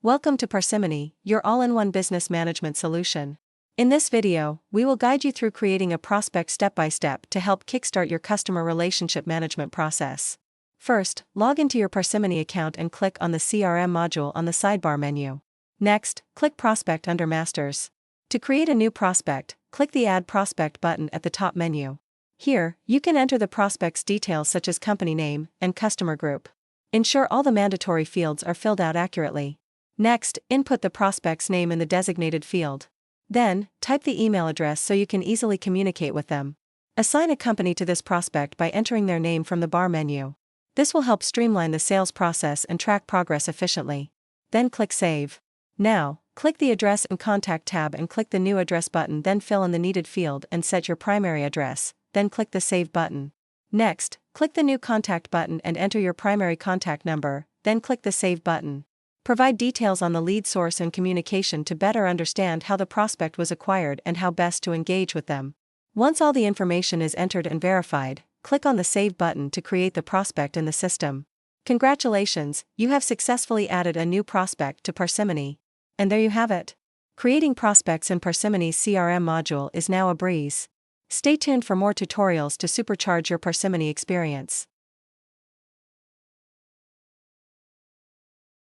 Welcome to Parsimony, your all-in-one business management solution. In this video, we will guide you through creating a prospect step-by-step to help kickstart your customer relationship management process. First, log into your Parsimony account and click on the CRM module on the sidebar menu. Next, click Prospect under Masters. To create a new prospect, click the Add Prospect button at the top menu. Here, you can enter the prospect's details such as company name and customer group. Ensure all the mandatory fields are filled out accurately. Next, input the prospect's name in the designated field. Then, type the email address so you can easily communicate with them. Assign a company to this prospect by entering their name from the bar menu. This will help streamline the sales process and track progress efficiently. Then click Save. Now, click the Address and Contact tab and click the New Address button, then fill in the needed field and set your primary address, then click the Save button. Next, click the New Contact button and enter your primary contact number, then click the Save button. Provide details on the lead source and communication to better understand how the prospect was acquired and how best to engage with them. Once all the information is entered and verified, click on the Save button to create the prospect in the system. Congratulations, you have successfully added a new prospect to Parsimony. And there you have it. Creating prospects in Parsimony's CRM module is now a breeze. Stay tuned for more tutorials to supercharge your Parsimony experience.